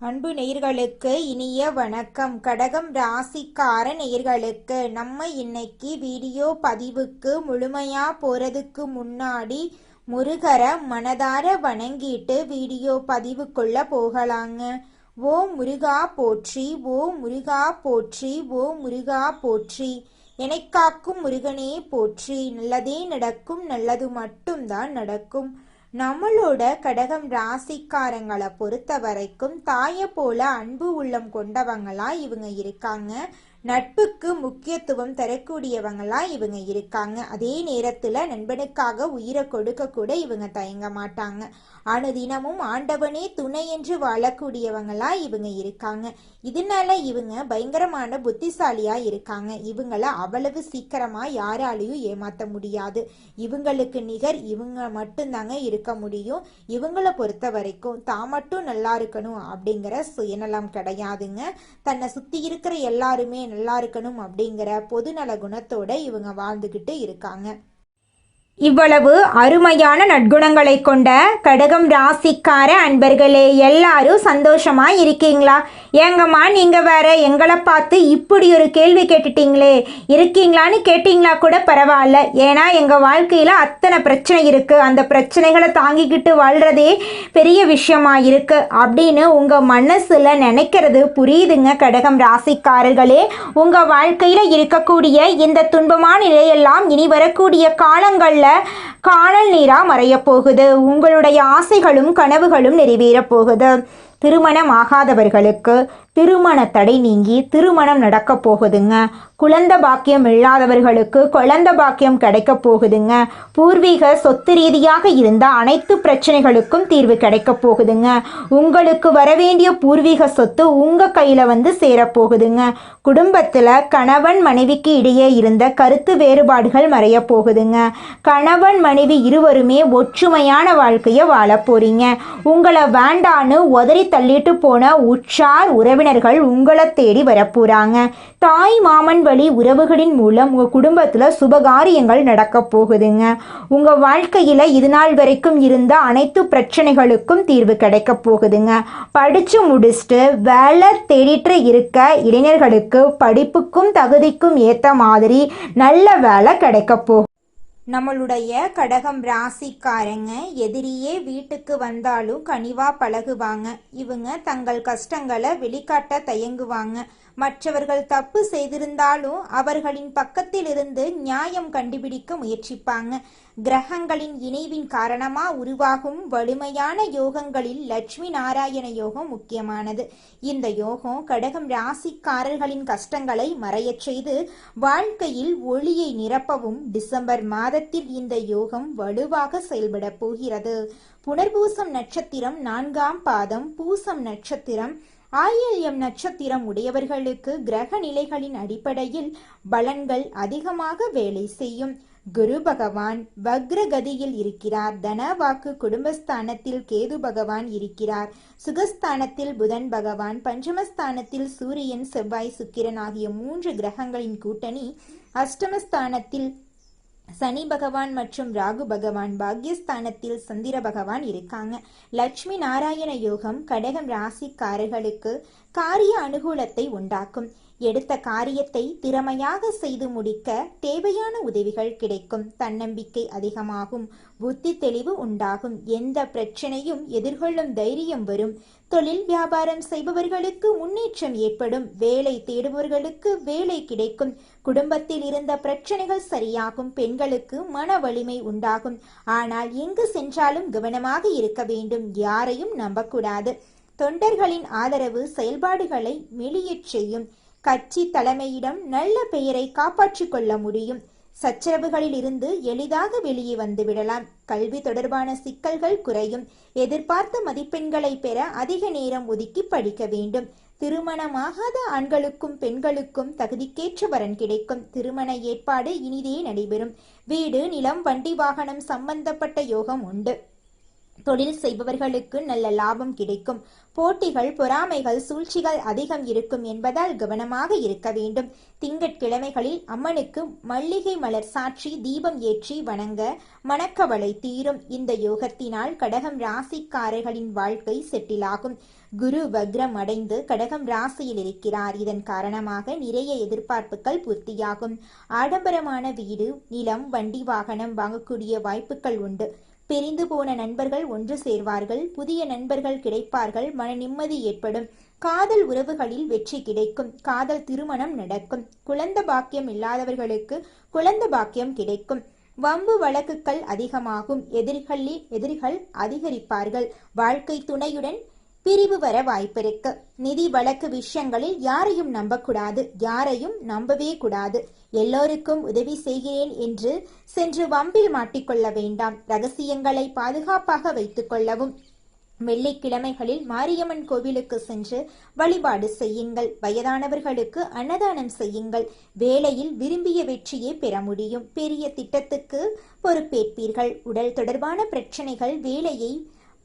அன்பு நேயர்களுக்கு இனிய வணக்கம். கடகம் ராசிக்கார நேயர்களுக்கு நம்ம இன்னைக்கு வீடியோ பதிவுக்கு முழுமையா போறதுக்கு முன்னாடி முருகரை மனதார வணங்கிட்டு வீடியோ பதிவுக்குள்ள போகலாங்க. ஓ முருகா போற்றி, ஓ முருகா போற்றி, ஓ முருகா போற்றி. எனக்காக்கும் முருகனே போற்றி. நல்லதே நடக்கும், நல்லது மட்டும்தான் நடக்கும். நம்மளோட கடகம் ராசிக்காரங்களை பொறுத்த வரைக்கும் தாயை போல அன்பு உள்ளம் கொண்டவங்களா இவங்க இருக்காங்க. நட்புக்கு முக்கியத்துவம் தரக்கூடியவங்களா இவங்க இருக்காங்க. அதே நேரத்துல நண்பனுக்காக உயிரை கொடுக்க கூட இவங்க தயங்க மாட்டாங்க. அனுதினமும் ஆண்டவனே துணை என்று வாழக்கூடியவங்களா இவங்க இருக்காங்க. இதனால இவங்க பயங்கரமான புத்திசாலியா இருக்காங்க. இவங்கள அவ்வளவு சீக்கிரமா யாராலையும் ஏமாத்த முடியாது. இவங்களுக்கு நிகர் இவங்க மட்டும்தாங்க இருக்க முடியும். இவங்களை பொறுத்த வரைக்கும் தான் மட்டும் நல்லா இருக்கணும் அப்படிங்கிற சுயநலம் கிடையாதுங்க. தன்னை சுத்தி இருக்கிற எல்லாருமே நல்லா இருக்கணும் அப்படிங்கிற பொதுநல குணத்தோட இவங்க வாழ்ந்துகிட்டு இருக்காங்க. இவ்வளவு அருமையான நற்குணங்களை கொண்ட கடகம் ராசிக்கார அன்பர்களே, எல்லாரும் சந்தோஷமா இருக்கீங்களா? ஏங்கம்மா நீங்க வேற எங்களை பார்த்து இப்படி ஒரு கேள்வி கேட்டுட்டீங்களே, இருக்கீங்களான்னு கேட்டீங்களா கூட பரவாயில்ல. ஏன்னா எங்க வாழ்க்கையில அத்தனை பிரச்சனை இருக்கு, அந்த பிரச்சனைகளை தாங்கிக்கிட்டு வாழ்றதே பெரிய விஷயமா இருக்கு அப்படின்னு உங்க மனசுல நினைக்கிறது புரியுதுங்க. கடகம் ராசிக்காரர்களே, உங்க வாழ்க்கையில இருக்கக்கூடிய இந்த துன்பமான நிலையெல்லாம் இனி வரக்கூடிய காலங்கள்ல காணல் நீரா மறைய போகுது. உங்களுடைய ஆசைகளும் கனவுகளும் நிறைவேற போகுது. திருமணம் ஆகாதவர்களுக்கு திருமண தடை நீங்கி திருமணம் நடக்க போகுதுங்க. குழந்தை பாக்கியம் இல்லாதவர்களுக்கு குழந்தை பாக்கியம் கிடைக்க போகுதுங்க. பூர்வீக சொத்து ரீதியாக இருந்த அனைத்து பிரச்சனைகளுக்கும் தீர்வு கிடைக்க போகுதுங்க. உங்களுக்கு வரவேண்டிய பூர்வீக சொத்து உங்க கையில வந்து சேரப்போகுதுங்க. குடும்பத்துல கணவன் மனைவிக்கு இடையே இருந்த கருத்து வேறுபாடுகள் மறைய போகுதுங்க. கணவன் மனைவி இருவருமே ஒற்றுமையான வாழ்க்கைய வாழ போறீங்க. உங்களை வேண்டான்னு உதறி தள்ளிட்டு போன உற்றார் உறவினர்கள் உங்களை தேடி வரப்போறாங்க. தாய் மாமன் வழி உறவுகளின் மூலம் உங்க குடும்பத்துல சுபகாரியங்கள் நடக்க போகுதுங்க. உங்க வாழ்க்கையில இது நாள் வரைக்கும் இருந்த அனைத்து பிரச்சனைகளுக்கும் தீர்வு கிடைக்க போகுதுங்க. படிச்சு முடிச்சுட்டு வேலை தேடிட்டு இருக்க இளைஞர்களுக்கு படிப்புக்கும் தகுதிக்கும் ஏத்த மாதிரி நல்ல வேலை கிடைக்க போகுது. நம்மளுடைய கடகம் ராசிக்காரங்க எதிரியே வீட்டுக்கு வந்தாலும் கனிவா பழகுவாங்க. இவங்க தங்கள் கஷ்டங்களை வெளிக்காட்ட தயங்குவாங்க. மற்றவர்கள் தப்பு செய்திருந்தாலும் அவர்களின் பக்கத்தில் இருந்து நியாயம் கண்டுபிடிக்க முயற்சிப்பாங்க. கிரகங்களின் இணைவின் காரணமா உருவாகும் வலிமையான யோகங்களில் லட்சுமி நாராயண யோகம் முக்கியமானது. இந்த யோகம் கடகம் ராசிக்காரர்களின் கஷ்டங்களை மறையச் செய்து வாழ்க்கையில் ஒளியை நிரப்பவும் டிசம்பர் மாதத்தில் இந்த யோகம் வலுவாக செயல்பட போகிறது. புனர்பூசம் நட்சத்திரம் 4ஆம் பாதம், பூசம் நட்சத்திரம், ஆயில்யம் நட்சத்திரம் உடையவர்களுக்கு கிரக நிலைகளின் அடிப்படையில் பலன்கள் அதிகமாக வேலை செய்யும். குரு பகவான் வக்ரகதியில் இருக்கிறார். தனவாக்கு குடும்பஸ்தானத்தில் கேது பகவான் இருக்கிறார். சுகஸ்தானத்தில் புதன் பகவான், பஞ்சமஸ்தானத்தில் சூரியன் செவ்வாய் சுக்கிரன் ஆகிய 3 கிரகங்களின் கூட்டணி, அஷ்டமஸ்தானத்தில் சனி பகவான் மற்றும் ராகு பகவான், பாக்யஸ்தானத்தில் சந்திர பகவான் இருக்காங்க. லட்சுமி நாராயண யோகம் கடகம் ராசிக்காரர்களுக்கு காரிய அனுகூலத்தை உண்டாக்கும். எடுத்த காரியத்தை திறமையாக செய்து முடிக்க தேவையான உதவிகள் கிடைக்கும். தன்னம்பிக்கை அதிகமாகும். புத்தி தெளிவு உண்டாகும். எந்த பிரச்சனையும் எதிர்கொள்ளும் தைரியம் வரும். தொழில் வியாபாரம் செய்பவர்களுக்கு முன்னேற்றம் ஏற்படும். வேலை தேடுபவர்களுக்கு வேலை கிடைக்கும். குடும்பத்தில் இருந்த பிரச்சனைகள் சரியாகும். பெண்களுக்கு மன வலிமை உண்டாகும். ஆனால் எங்கு சென்றாலும் கவனமாக இருக்க வேண்டும். யாரையும் நம்பக்கூடாது. தொண்டர்களின் ஆதரவு செயல்பாடுகளை மெளியச் செய்யும். கட்சி தலைமையிடம் நல்ல பெயரை காப்பாற்றிக் கொள்ள முடியும். சச்சரவுகளில் இருந்து எளிதாக வெளியே வந்து விடலாம். கல்வி தொடர்பான சிக்கல்கள் குறையும். எதிர்பார்த்த மதிப்பெண்களை பெற அதிக நேரம் ஒதுக்கி படிக்க வேண்டும். திருமணமாகாத ஆண்களுக்கும் பெண்களுக்கும் தகுதிக்கேற்ற வரன் கிடைக்கும். திருமண ஏற்பாடு இனிதே நடைபெறும். வீடு, நிலம், வண்டி வாகனம் சம்பந்தப்பட்ட யோகம் உண்டு. தொழில் செய்பவர்களுக்கு நல்ல லாபம் கிடைக்கும். போட்டிகள், பொறாமைகள், சூழ்ச்சிகள் அதிகம் இருக்கும் என்பதால் கவனமாக இருக்க வேண்டும். திங்கட்கிழமைகளில் அம்மனுக்கு மல்லிகை மலர் சாற்றி தீபம் ஏற்றி வணங்க மனக்கவலை தீரும். இந்த யோகத்தினால் கடகம் ராசிக்காரர்களின் வாழ்க்கை செட்டிலாகும். குரு வக்ரம் அடைந்து கடகம் ராசியில் இருக்கிறார். இதன் காரணமாக நிறைய எதிர்பார்ப்புகள் பூர்த்தியாகும். ஆடம்பரமான வீடு, நிலம், வண்டி, வாகனம் வாங்கக்கூடிய வாய்ப்புகள் உண்டு. பிரிந்து போன நண்பர்கள் ஒன்று சேர்வார்கள். புதிய நண்பர்கள் கிடைப்பார்கள். மன நிம்மதி ஏற்படும். காதல் உறவுகளில் வெற்றி கிடைக்கும். காதல் திருமணம் நடக்கும். குழந்தை பாக்கியம் இல்லாதவர்களுக்கு குழந்தை பாக்கியம் கிடைக்கும். வம்பு வழக்குகள் அதிகமாகும். எதிரிகள் அதிகரிப்பார்கள். வாழ்க்கை துணையுடன் பிரிவு வர வாய்ப்பிருக்கு. நிதி வழக்கு விஷயங்களில் யாரையும் நம்பக்கூடாது. யாரையும் நம்பவே கூடாது. எல்லோருக்கும் உதவி செய்கிறேன் என்று சென்று வம்பில் மாட்டிக்கொள்ள வேண்டாம். ரகசியங்களை பாதுகாப்பாக வைத்துக் கொள்ளவும். வெள்ளிக்கிழமைகளில் மாரியம்மன் கோவிலுக்கு சென்று வழிபாடு செய்யுங்கள். வயதானவர்களுக்கு அன்னதானம் செய்யுங்கள். வேலையில் விரும்பிய வெற்றியை பெற முடியும். பெரிய திட்டத்துக்கு பொறுப்பேற்பீர்கள். உடல் தொடர்பான பிரச்சனைகள் வேலையை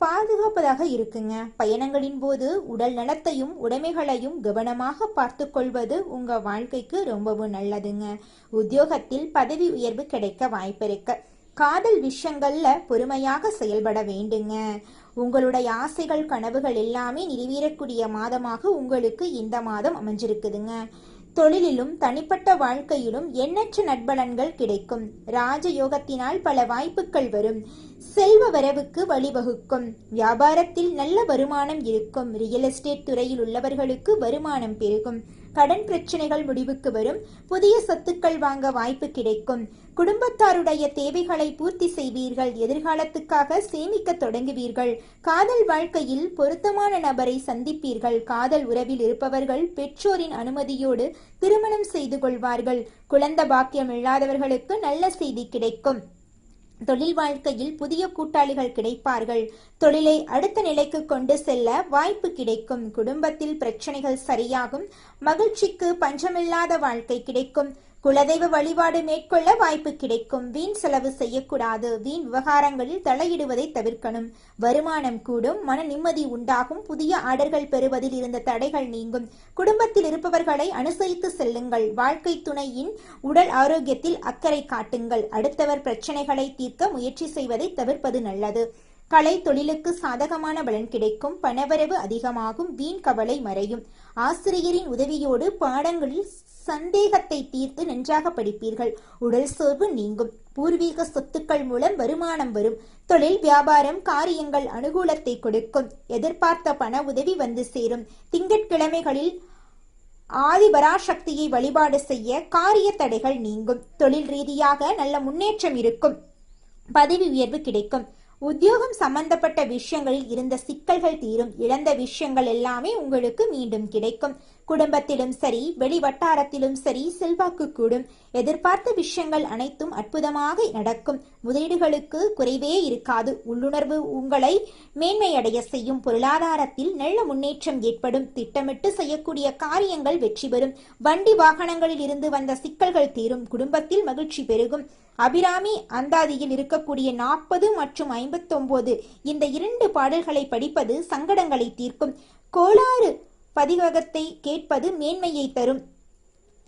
பாதுகாப்பதாக இருக்குங்க. பயணங்களின் போது உடல் நலத்தையும் உடைமைகளையும் கவனமாக பார்த்து கொள்வது உங்க வாழ்க்கைக்கு ரொம்பவும் நல்லதுங்க. உத்தியோகத்தில் பதவி உயர்வு கிடைக்க வாய்ப்பிருக்கு. காதல் விஷயங்கள்ல பொறுமையாக செயல்பட வேண்டுங்க. உங்களுடைய ஆசைகள், கனவுகள் எல்லாமே நிறைவேறக்கூடிய மாதமாக உங்களுக்கு இந்த மாதம் அமைஞ்சிருக்குதுங்க. தொழிலிலும் தனிப்பட்ட வாழ்க்கையிலும் எண்ணற்ற நட்பலன்கள் கிடைக்கும். ராஜயோகத்தினால் பல வாய்ப்புகள் வரும். செல்வ வரவுக்கு வழிவகுக்கும். வியாபாரத்தில் நல்ல வருமானம் இருக்கும். ரியல் எஸ்டேட் துறையில் உள்ளவர்களுக்கு வருமானம் பெருகும். கடன் பிரச்சனைகள் முடிவுக்கு வரும். புதிய சொத்துக்கள் வாங்க வாய்ப்பு கிடைக்கும். குடும்பத்தாருடைய தேவைகளை பூர்த்தி செய்வீர்கள். எதிர்காலத்துக்காக சேமிக்க தொடங்குவீர்கள். காதல் வாழ்க்கையில் பொருத்தமான நபரை சந்திப்பீர்கள். காதல் உறவில் இருப்பவர்கள் பெற்றோரின் அனுமதியோடு திருமணம் செய்து கொள்வார்கள். குழந்தை பாக்கியம் இல்லாதவர்களுக்கு நல்ல செய்தி கிடைக்கும். தொழில் வாழ்க்கையில் புதிய கூட்டாளிகள் கிடைப்பார்கள். தொழிலை அடுத்த நிலைக்கு கொண்டு செல்ல வாய்ப்பு கிடைக்கும். குடும்பத்தில் பிரச்சனைகள் சரியாகும். மகிழ்ச்சிக்கு பஞ்சமில்லாத வாழ்க்கை கிடைக்கும். குலதெய்வ வழிபாடு மேற்கொள்ள வாய்ப்பு கிடைக்கும். வீண் செலவு செய்யக்கூடாது. வீண் விவகாரங்களில் தலையிடுவதை தவிர்க்கணும். வருமானம் கூடும். மன நிம்மதி உண்டாகும். புதிய ஆர்டர்கள் பெறுவதில் இருந்த தடைகள் நீங்கும். குடும்பத்தில் இருப்பவர்களை அனுசரித்து செல்லுங்கள். வாழ்க்கை துணையின் உடல் ஆரோக்கியத்தில் அக்கறை காட்டுங்கள். அடுத்தவர் பிரச்சனைகளை தீர்க்க முயற்சி செய்வதை தவிர்ப்பது நல்லது. கலை தொழிலுக்கு சாதகமான பலன் கிடைக்கும். பணவரவு அதிகமாகும். வீண் கவலை மறையும். ஆசிரியரின் உதவியோடு பாடங்களில் சந்தேகத்தை தீர்த்து நன்றாக படிப்பீர்கள். உடல் சோர்வு நீங்கும். பூர்வீக சொத்துக்கள் மூலம் வருமானம் வரும். தொழில், வியாபாரம், காரியங்கள் அனுகூலத்தை கொடுக்கும். எதிர்பார்த்த பண உதவி வந்து சேரும். திங்கட்கிழமைகளில் ஆதிபராசக்தியை வழிபாடு செய்ய காரிய தடைகள் நீங்கும். தொழில் ரீதியாக நல்ல முன்னேற்றம் இருக்கும். பதவி உயர்வு கிடைக்கும். உத்தியோகம் சம்பந்தப்பட்ட விஷயங்களில் இருந்த சிக்கல்கள் தீரும். இழந்த விஷயங்கள் எல்லாமே உங்களுக்கு மீண்டும் கிடைக்கும். குடும்பத்திலும் சரி, வெளி வட்டாரத்திலும் சரி செல்வாக்கு கூடும். எதிர்பார்த்த விஷயங்கள் அனைத்தும் அற்புதமாக நடக்கும். முதலீடுகளுக்கு குறைவே இருக்காது. உள்ளுணர்வு உங்களை மேன்மையடைய செய்யும். பொருளாதாரத்தில் நல்ல முன்னேற்றம் ஏற்படும். திட்டமிட்டு செய்யக்கூடிய காரியங்கள் வெற்றி பெறும். வண்டி வாகனங்களில் இருந்து வந்த சிக்கல்கள் தீரும். குடும்பத்தில் மகிழ்ச்சி பெருகும். அபிராமி அந்தாதியில் இருக்கக்கூடிய 40 மற்றும் 59 இந்த 2 பாடல்களை படிப்பது சங்கடங்களை தீர்க்கும். கோளாறு பதிவகத்தை கேட்பது மேன்மையை தரும்.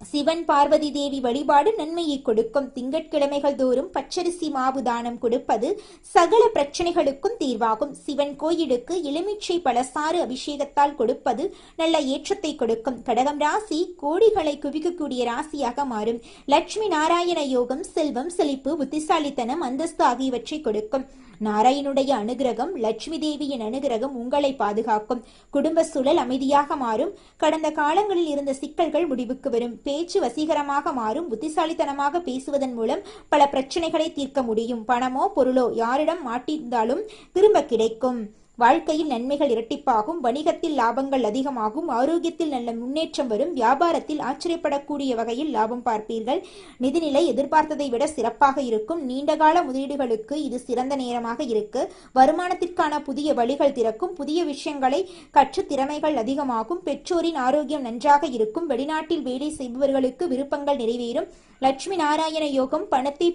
சிவன் பார்வதி தேவி வழிபாடு நன்மையை கொடுக்கும். திங்கட்கிழமைகள் தோறும் பச்சரிசி மாவு தானம் கொடுப்பது சகல பிரச்சனைகளுக்கும் தீர்வாகும். சிவன் கோயிலுக்கு எலுமிச்சை பழசாறு அபிஷேகத்தால் கொடுப்பது நல்ல ஏற்றத்தை கொடுக்கும். கடகம் ராசி கோடிகளை குவிக்கக்கூடிய ராசியாக மாறும். லட்சுமி நாராயண யோகம் செல்வம், செழிப்பு, புத்திசாலித்தனம், அந்தஸ்து ஆகியவற்றை கொடுக்கும். நாராயணுடைய அனுகிரகம், லட்சுமி தேவியின் அனுகிரகம் உங்களை பாதுகாக்கும். குடும்ப சூழல் அமைதியாக மாறும். கடந்த காலங்களில் இருந்த சிக்கல்கள் முடிவுக்கு வரும். பேச்சு வசீகரமாக மாறும். புத்திசாலித்தனமாக பேசுவதன் மூலம் பல பிரச்சனைகளை தீர்க்க முடியும். பணமோ பொருளோ யாரிடம் மாட்டியிருந்தாலும் திரும்ப கிடைக்கும். வாழ்க்கையில் நன்மைகள் இரட்டிப்பாகும். வணிகத்தில் லாபங்கள் அதிகமாகும். ஆரோக்கியத்தில் நல்ல முன்னேற்றம் வரும். வியாபாரத்தில் ஆச்சரியப்படக்கூடிய வகையில் லாபம் பார்ப்பீர்கள். நிதிநிலை எதிர்பார்த்ததை விட சிறப்பாக இருக்கும். நீண்டகால முதலீடுகளுக்கு இது சிறந்த நேரமாக இருக்கு. வருமானத்திற்கான புதிய வழிகள் திறக்கும். புதிய விஷயங்களை கற்று திறமைகள் அதிகமாகும். பெற்றோரின் ஆரோக்கியம் நன்றாக இருக்கும். வெளிநாட்டில் வேலை செய்பவர்களுக்கு விருப்பங்கள் நிறைவேறும். லட்சுமி நாராயண யோகம் பணத்தை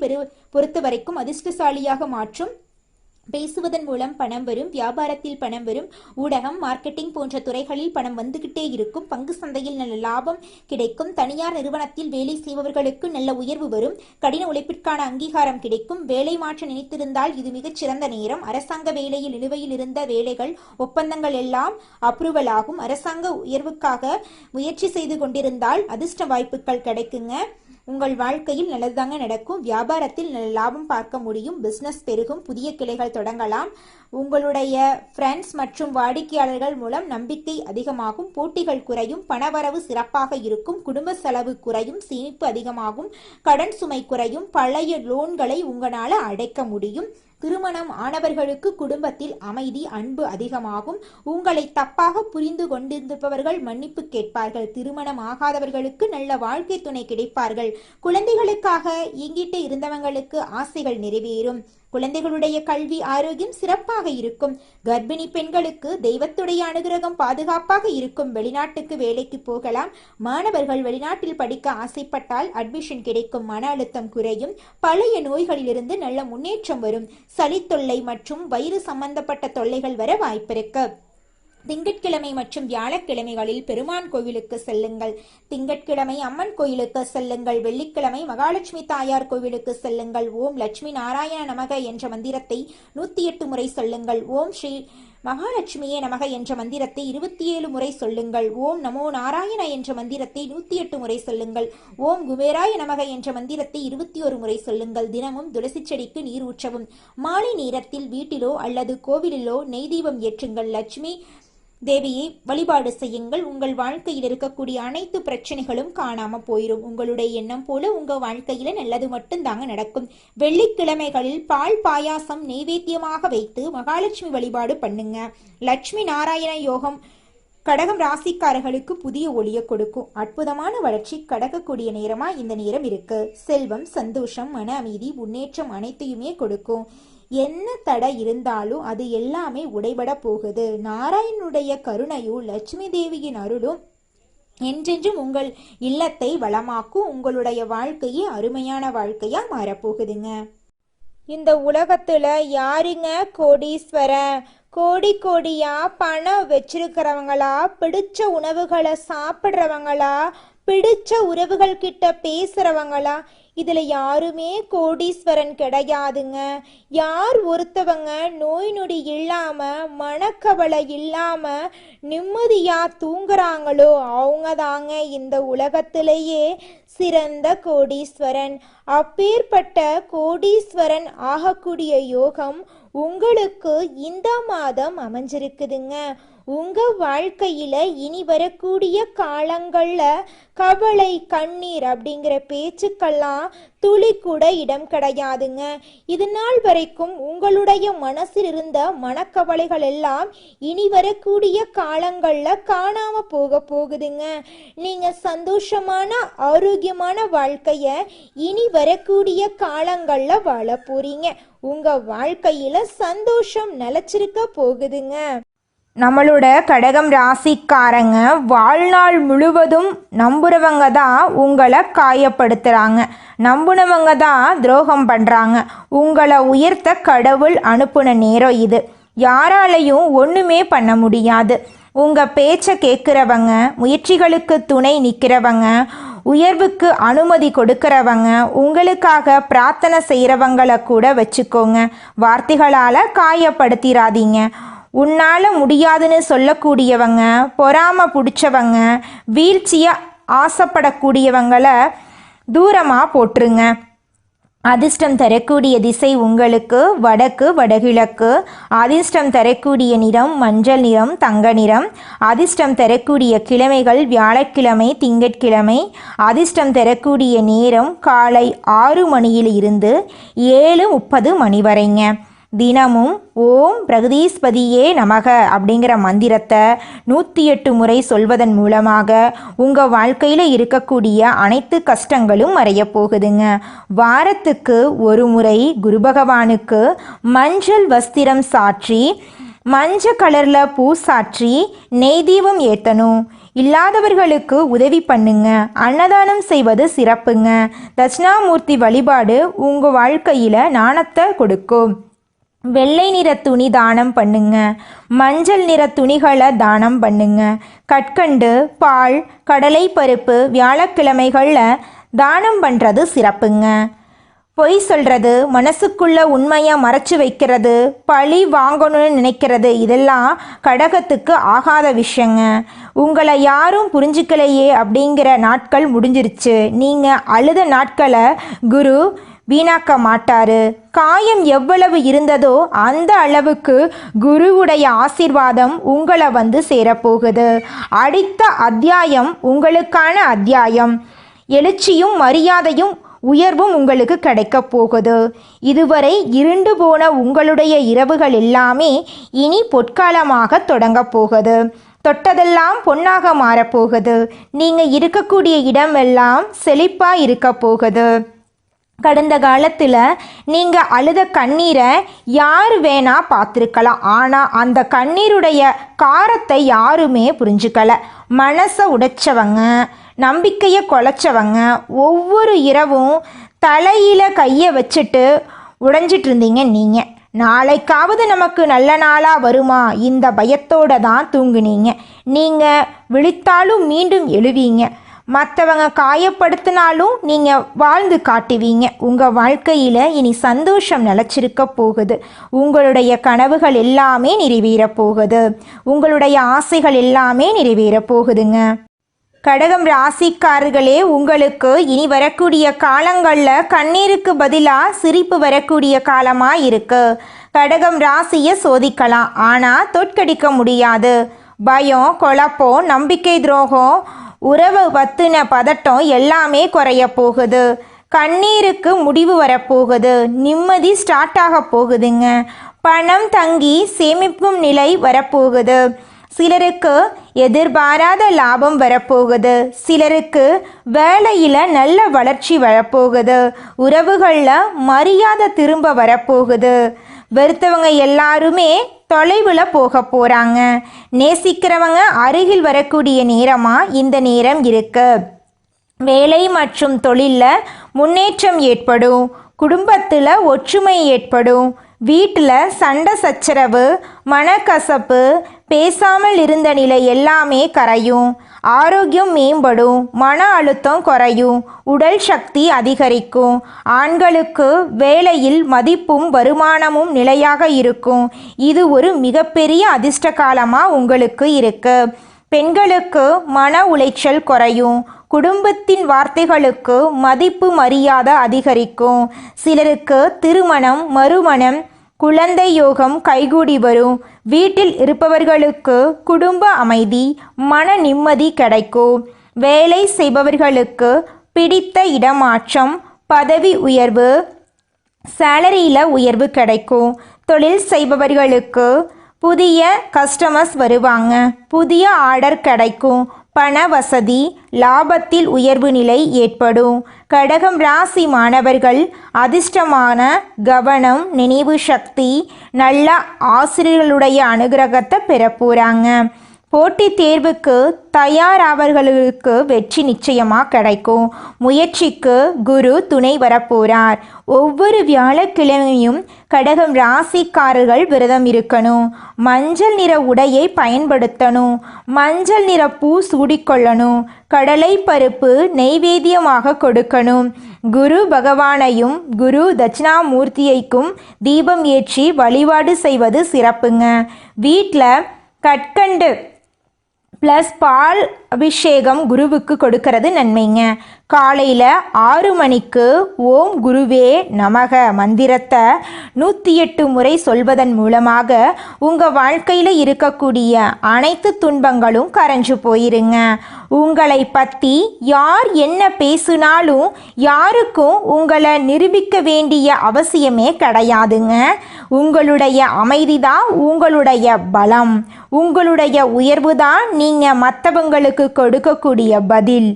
பொறுத்த வரைக்கும் அதிர்ஷ்டசாலியாக மாற்றும். பேசுவதன் மூலம் பணம் வரும், வியாபாரத்தில் பணம் வரும், ஊடகம், மார்க்கெட்டிங் போன்ற துறைகளில் பணம் வந்துகிட்டே இருக்கும். பங்கு சந்தையில் நல்ல லாபம் கிடைக்கும். தனியார் நிறுவனத்தில் வேலை செய்பவர்களுக்கு நல்ல உயர்வு வரும். கடின உழைப்பிற்கான அங்கீகாரம் கிடைக்கும். வேலை மாற்ற நினைத்திருந்தால் இது மிகச் சிறந்த நேரம். அரசாங்க வேலையில் நிலுவையில் இருந்த வேலைகள், ஒப்பந்தங்கள் எல்லாம் அப்ரூவல் ஆகும். அரசாங்க உயர்வுக்காக முயற்சி செய்து கொண்டிருந்தால் அதிர்ஷ்ட வாய்ப்புகள் கிடைக்குங்க. உங்கள் வாழ்க்கையில் நல்லதுதாங்க நடக்கும். வியாபாரத்தில் நல்ல லாபம் பார்க்க முடியும். பிசினஸ் பெருகும். புதிய கிளைகள் தொடங்கலாம். உங்களுடைய ஃப்ரெண்ட்ஸ் மற்றும் வாடிக்கையாளர்கள் மூலம் நம்பிக்கை அதிகமாகும். போட்டிகள் குறையும். பணவரவு சிறப்பாக இருக்கும். குடும்ப செலவு குறையும். சேமிப்பு அதிகமாகும். கடன் சுமை குறையும். பழைய லோன்களை உங்களால் அடைக்க முடியும். திருமணம் ஆனவர்களுக்கு குடும்பத்தில் அமைதி, அன்பு அதிகமாகும். உங்களை தப்பாக புரிந்து கொண்டிருப்பவர்கள் மன்னிப்பு கேட்பார்கள். திருமணம் ஆகாதவர்களுக்கு நல்ல வாழ்க்கை துணை கிடைப்பார்கள். குழந்தைகளுக்காக இயங்கிட்டு இருந்தவங்களுக்கு ஆசைகள் நிறைவேறும். குழந்தைகளுடைய கல்வி ஆரோக்கியம் சிறப்பாக இருக்கும். கர்ப்பிணி பெண்களுக்கு தெய்வத்துடைய அனுகிரகம் பாதுகாப்பாக இருக்கும். வெளிநாட்டுக்கு வேலைக்கு போகலாம். மாணவர்கள் வெளிநாட்டில் படிக்க ஆசைப்பட்டால் அட்மிஷன் கிடைக்கும். மன அழுத்தம் குறையும். பழைய நோய்களிலிருந்து நல்ல முன்னேற்றம் வரும். சளி தொல்லை மற்றும் வயிறு சம்பந்தப்பட்ட தொல்லைகள் வர வாய்ப்பிருக்கு. திங்கட்கிழமை மற்றும் வியாழக்கிழமைகளில் பெருமான் கோவிலுக்கு செல்லுங்கள். திங்கட்கிழமை அம்மன் கோயிலுக்கு செல்லுங்கள். வெள்ளிக்கிழமை மகாலட்சுமி தாயார் கோவிலுக்கு செல்லுங்கள். ஓம் லட்சுமி நாராயண நமக என்ற மந்திரத்தை 108 முறை சொல்லுங்கள். ஓம் ஸ்ரீ மகாலட்சுமியே நமக என்ற மந்திரத்தை 27 முறை சொல்லுங்கள். ஓம் நமோ நாராயண என்ற மந்திரத்தை 108 முறை சொல்லுங்கள். ஓம் குபேராய நமக என்ற மந்திரத்தை 21 முறை சொல்லுங்கள். தினமும் துளசி செடிக்கு நீர் ஊற்றவும். மாலை நேரத்தில் வீட்டிலோ அல்லது கோவிலிலோ நெய் தீபம் ஏற்றுங்கள். லட்சுமி தேவியை வழிபாடு செய்யுங்கள். உங்கள் வாழ்க்கையில் இருக்கக்கூடிய அனைத்து பிரச்சனைகளும் காணாம போயிடும். உங்களுடைய எண்ணம் போல உங்க வாழ்க்கையில நல்லது மட்டும் தாங்க நடக்கும். வெள்ளிக்கிழமைகளில் பால் பாயாசம் நெய்வேத்தியமாக வைத்து மகாலட்சுமி வழிபாடு பண்ணுங்க. லட்சுமி நாராயண யோகம் கடகம் ராசிக்காரர்களுக்கு புதிய ஒளியை கொடுக்கும். அற்புதமான வளர்ச்சி கடக்கக்கூடிய நேரமா இந்த நேரம் இருக்கு. செல்வம், சந்தோஷம், மன அமைதி, முன்னேற்றம் அனைத்தையுமே கொடுக்கும். என்ன தடை இருந்தாலும் அது எல்லாமே உடைபட போகுது. நாராயணனுடைய கருணையும் லட்சுமி தேவியின் அருளும் என்றென்றும் உங்கள் இல்லத்தை வளமாக்கும். உங்களுடைய வாழ்க்கையே அருமையான வாழ்க்கையா மாறப்போகுதுங்க. இந்த உலகத்துல யாருங்க கோடீஸ்வரன்? கோடி கோடியா பணம் வச்சிருக்கிறவங்களா, பிடிச்ச உணவுகளை சாப்பிட்றவங்களா, பிடிச்ச உறவுகள் கிட்ட பேசுறவங்களா? இதுல யாருமே கோடீஸ்வரன் கிடையாதுங்க. யார் ஒருத்தவங்க நோய் நொடி இல்லாம, மனக்கவலை இல்லாம நிம்மதியா தூங்குறாங்களோ அவங்க தாங்க இந்த உலகத்திலேயே சிறந்த கோடீஸ்வரன். அப்பேற்பட்ட கோடீஸ்வரன் ஆகக்கூடிய யோகம் உங்களுக்கு இந்த மாதம் அமைஞ்சிருக்குதுங்க. உங்க வாழ்க்கையில இனி வரக்கூடிய காலங்கள்ல கவலை, கண்ணீர் அப்படிங்கிற பேச்சுக்கெல்லாம் துளி கூட இடம் கிடையாதுங்க. இது நாள் வரைக்கும் உங்களுடைய மனசில் இருந்த மனக்கவலைகள் எல்லாம் இனி வரக்கூடிய காலங்கள்ல காணாம போகுதுங்க. நீங்க சந்தோஷமான ஆரோக்கியமான வாழ்க்கைய இனி வரக்கூடிய காலங்கள்ல வாழ போறீங்க. உங்க வாழ்க்கையில சந்தோஷம் நிலைச்சிருக்க போகுதுங்க. நம்மளோட கடகம் ராசிக்காரங்க வாழ்நாள் முழுவதும் நம்புறவங்க தான் உங்களை காயப்படுத்துகிறாங்க, நம்புனவங்க தான் துரோகம் பண்ணுறாங்க. உங்களை உயர்த்த கடவுள் அனுப்புன நேரம் இது. யாராலையும் ஒன்றுமே பண்ண முடியாது. உங்கள் பேச்சை கேட்குறவங்க, முயற்சிகளுக்கு துணை நிற்கிறவங்க, உயர்வுக்கு அனுமதி கொடுக்கிறவங்க, உங்களுக்காக பிரார்த்தனை செய்கிறவங்களை கூட வச்சுக்கோங்க. வார்த்தைகளால் காயப்படுத்திடாதீங்க. உன்னால் முடியாதுன்னு சொல்லக்கூடியவங்க, பொறாமை பிடிச்சவங்க, வீழ்ச்சியை ஆசைப்படக்கூடியவங்களை தூரமாக போட்டுருங்க. அதிர்ஷ்டம் தரக்கூடிய திசை உங்களுக்கு வடக்கு, வடகிழக்கு. அதிர்ஷ்டம் தரக்கூடிய நிறம் மஞ்சள் நிறம், தங்க நிறம். அதிர்ஷ்டம் தரக்கூடிய கிழமைகள் வியாழக்கிழமை, திங்கட்கிழமை. அதிர்ஷ்டம் தரக்கூடிய நேரம் காலை 6 மணியில் இருந்து 7:30 மணி வரைங்க. தினமும் ஓம் பிரகதீஸ்பதியே நமக அப்படிங்கிற மந்திரத்தை 108 முறை சொல்வதன் மூலமாக உங்கள் வாழ்க்கையில் இருக்கக்கூடிய அனைத்து கஷ்டங்களும் மறைய போகுதுங்க. வாரத்துக்கு ஒரு முறை குரு பகவானுக்கு மஞ்சள் வஸ்திரம் சாற்றி, மஞ்சள் கலரில் பூ சாற்றி நெய் தீபம் ஏற்றணும். இல்லாதவர்களுக்கு உதவி பண்ணுங்க. அன்னதானம் செய்வது சிறப்புங்க. தட்சிணாமூர்த்தி வழிபாடு உங்கள் வாழ்க்கையில் ஞானத்தை கொடுக்கும். வெள்ளை நிற துணி தானம் பண்ணுங்க. மஞ்சள் நிற துணிகளை தானம் பண்ணுங்க. கற்கண்டு, பால், கடலை பருப்பு வியாழக்கிழமைகளில் தானம் பண்ணுறது சிறப்புங்க. பொய் சொல்கிறது, மனசுக்குள்ள உண்மையை மறைச்சு வைக்கிறது, பழி வாங்கணும்னு நினைக்கிறது இதெல்லாம் கடகத்துக்கு ஆகாத விஷயங்க. உங்களை யாரும் புரிஞ்சுக்கலையே அப்படிங்கிற நாட்கள் முடிஞ்சிருச்சு. நீங்கள் அழுத நாட்களை குரு வீணாக்க மாட்டாரு. காயம் எவ்வளவு இருந்ததோ அந்த அளவுக்கு குருவுடைய ஆசீர்வாதம் உங்களை வந்து சேரப்போகுது. அடுத்த அத்தியாயம் உங்களுக்கான அத்தியாயம். எழுச்சியும் மரியாதையும் உயர்வும் உங்களுக்கு கிடைக்க போகுது. இதுவரை இருண்டு போன உங்களுடைய இரவுகள் எல்லாமே இனி பொற்காலமாக தொடங்க போகுது. தொட்டதெல்லாம் பொன்னாக மாறப்போகுது. நீங்கள் இருக்கக்கூடிய இடமெல்லாம் செழிப்பாக இருக்க போகுது. கடந்த காலத்தில் நீங்கள் அழுத கண்ணீரை யார் வேணா பார்த்துருக்கலாம். ஆனால் அந்த கண்ணீருடைய காரத்தை யாருமே புரிஞ்சுக்கல. மனசை உடைச்சவங்க, நம்பிக்கையை குலைச்சவங்க ஒவ்வொரு இரவும் தலையில் கையை வச்சுட்டு உடைஞ்சிட்டு இருந்தீங்க. நீங்கள் நாளைக்காவது நமக்கு நல்ல நாளாக வருமா இந்த பயத்தோடு தான் தூங்குனீங்க. நீங்கள் விழித்தாலும் மீண்டும் எழுவீங்க. மற்றவங்க காயப்படுத்தினாலும் நீங்கள் வாழ்ந்து காட்டுவீங்க. உங்கள் வாழ்க்கையில் இனி சந்தோஷம் நிலச்சிருக்க போகுது. உங்களுடைய கனவுகள் எல்லாமே நிறைவேற போகுது. உங்களுடைய ஆசைகள் எல்லாமே நிறைவேற போகுதுங்க. கடகம் ராசிக்காரர்களே, உங்களுக்கு இனி வரக்கூடிய காலங்களில் கண்ணீருக்கு பதிலாக சிரிப்பு வரக்கூடிய காலமாக இருக்கு. கடகம் ராசியை சோதிக்கலாம், ஆனால் தோற்கடிக்க முடியாது. பயம், குழப்பம், நம்பிக்கை துரோகம், உறவு பத்தின பதட்டம் எல்லாமே குறைய போகுது. கண்ணீருக்கு முடிவு வரப்போகுது. நிம்மதி ஸ்டார்ட் ஆக போகுதுங்க. பணம் தங்கி சேமிக்கும் நிலை வரப்போகுது. சிலருக்கு எதிர்பாராத லாபம் வரப்போகுது. சிலருக்கு வேலையில் நல்ல வளர்ச்சி வரப்போகுது. உறவுகளில் மரியாதை திரும்ப வரப்போகுது. வெறுத்தவங்க எல்லாருமே தொலைவில் போக போகிறாங்க. நேசிக்கிறவங்க அருகில் வரக்கூடிய நேரமாக இந்த நேரம் இருக்கு. வேலை மற்றும் தொழிலில் முன்னேற்றம் ஏற்படும். குடும்பத்தில் ஒற்றுமை ஏற்படும். வீட்டில் சண்டை சச்சரவு, மனக்கசப்பு, பேசாமல் இருந்த நிலை எல்லாமே கரையும். ஆரோக்கியம் மேம்படும். மன அழுத்தம் குறையும். உடல் சக்தி அதிகரிக்கும். ஆண்களுக்கு வேலையில் மதிப்பும் வருமானமும் நிலையாக இருக்கும். இது ஒரு மிகப்பெரிய அதிர்ஷ்ட காலமாக உங்களுக்கு இருக்கு. பெண்களுக்கு மன உளைச்சல் குறையும். குடும்பத்தின் வார்த்தைகளுக்கு மதிப்பு மரியாதை அதிகரிக்கும். சிலருக்கு திருமணம், மறுமணம், குழந்தை யோகம் கைகூடி வரும். வீட்டில் இருப்பவர்களுக்கு குடும்ப அமைதி, மன நிம்மதி கிடைக்கும். வேலை செய்பவர்களுக்கு பிடித்த இடமாற்றம், பதவி உயர்வு, சேலரியில் உயர்வு கிடைக்கும். தொழில் செய்பவர்களுக்கு புதிய கஸ்டமர்ஸ் வருவாங்க. புதிய ஆர்டர் கிடைக்கும். பண வசதி, லாபத்தில் உயர்வு நிலை ஏற்படும். கடகம் ராசி மாணவர்கள் அதிர்ஷ்டமான கவனம், நினைவு சக்தி, நல்ல ஆசிரியர்களுடைய அனுகிரகத்தை பெற போகிறாங்க. போட்டித் தேர்வுக்கு தயாராவர்களுக்கு வெற்றி நிச்சயமாக கிடைக்கும். முயற்சிக்கு குரு துணை வரப்போகிறார். ஒவ்வொரு வியாழக்கிழமையும் கடகம் ராசிக்காரர்கள் விரதம் இருக்கணும். மஞ்சள் நிற உடையை பயன்படுத்தணும். மஞ்சள் நிற பூ சூடிக்கொள்ளணும். கடலை பருப்பு நெய்வேத்தியமாக கொடுக்கணும். குரு பகவானையும் குரு தட்சிணாமூர்த்தியைக்கும் தீபம் ஏற்றி வழிபாடு செய்வது சிறப்புங்க. வீட்டில் கற்கண்டு ப்ளஸ் பால் அபிஷேகம் குருவுக்கு கொடுக்கறது நன்மைங்க. காலையில் 6 மணிக்கு ஓம் குருவே நமக மந்திரத்தை 108 முறை சொல்வதன் மூலமாக உங்கள் வாழ்க்கையில் இருக்கக்கூடிய அனைத்து துன்பங்களும் கரைஞ்சு போயிருங்க. உங்களை பற்றி யார் என்ன பேசினாலும் யாருக்கும் உங்களை நிரூபிக்க வேண்டிய அவசியமே கிடையாதுங்க. உங்களுடைய அமைதி தான் உங்களுடைய பலம். உங்களுடைய உயர்வு தான் நீங்கள் மற்றவங்களுக்கு கொடுக்கக்கூடிய பதில்.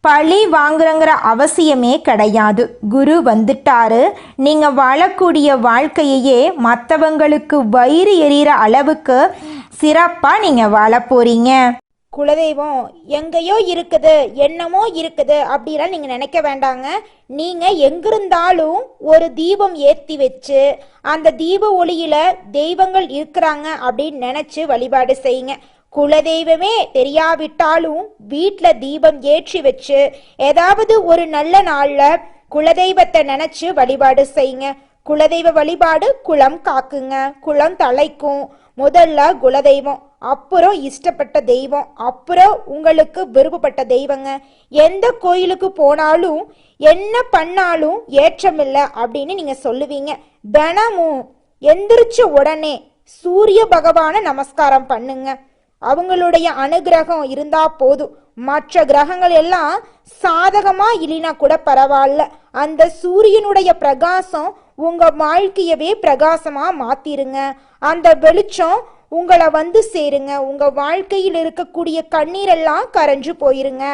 பழி வாங்குறங்கிற அவசியமே கிடையாது. குரு வந்துட்டாரு. நீங்கள் வாழக்கூடிய வாழ்க்கையையே மற்றவங்களுக்கு வயிறு எறிகிற அளவுக்கு சிறப்பாக நீங்கள் வாழ போகிறீங்க. குலதெய்வம் எங்கேயோ இருக்குது, என்னமோ இருக்குது அப்படிலாம் நீங்க நினைக்க வேண்டாங்க. நீங்க எங்கிருந்தாலும் ஒரு தீபம் ஏத்தி வச்சு அந்த தீப ஒளியில தெய்வங்கள் இருக்கிறாங்க அப்படின்னு நினைச்சு வழிபாடு செய்யுங்க. குலதெய்வமே தெரியாவிட்டாலும் வீட்டில் தீபம் ஏற்றி வச்சு ஏதாவது ஒரு நல்ல நாள்ல குலதெய்வத்தை நினைச்சு வழிபாடு செய்யுங்க. குலதெய்வ வழிபாடு குலம் காக்குங்க, குலம் தலைக்கும். முதல்ல குலதெய்வம், அப்புறம் இஷ்டப்பட்ட தெய்வம், அப்புறம் உங்களுக்கு விருப்பப்பட்ட தெய்வங்க. எந்த கோயிலுக்கு போனாலும் என்ன பண்ணாலும் ஏற்றமில்லை அப்படின்னு நீங்க சொல்லுவீங்க. தினமும் எந்திரிச்ச உடனே சூரிய பகவானை நமஸ்காரம் பண்ணுங்க. அவங்களுடைய அனுகிரகம் இருந்தா போதும். மற்ற கிரகங்கள் எல்லாம் சாதகமா இல்லைனா கூட பரவாயில்ல, அந்த சூரியனுடைய பிரகாசம் உங்க வாழ்க்கையவே பிரகாசமா மாத்திருங்க. அந்த வெளிச்சம் உங்களை வந்து சேருங்க. உங்க வாழ்க்கையில் இருக்கக்கூடிய கண்ணீரெல்லாம் கரைஞ்சு போயிருங்க.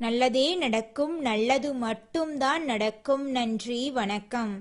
நல்லதே நடக்கும், நல்லது மட்டும்தான் நடக்கும். நன்றி, வணக்கம்.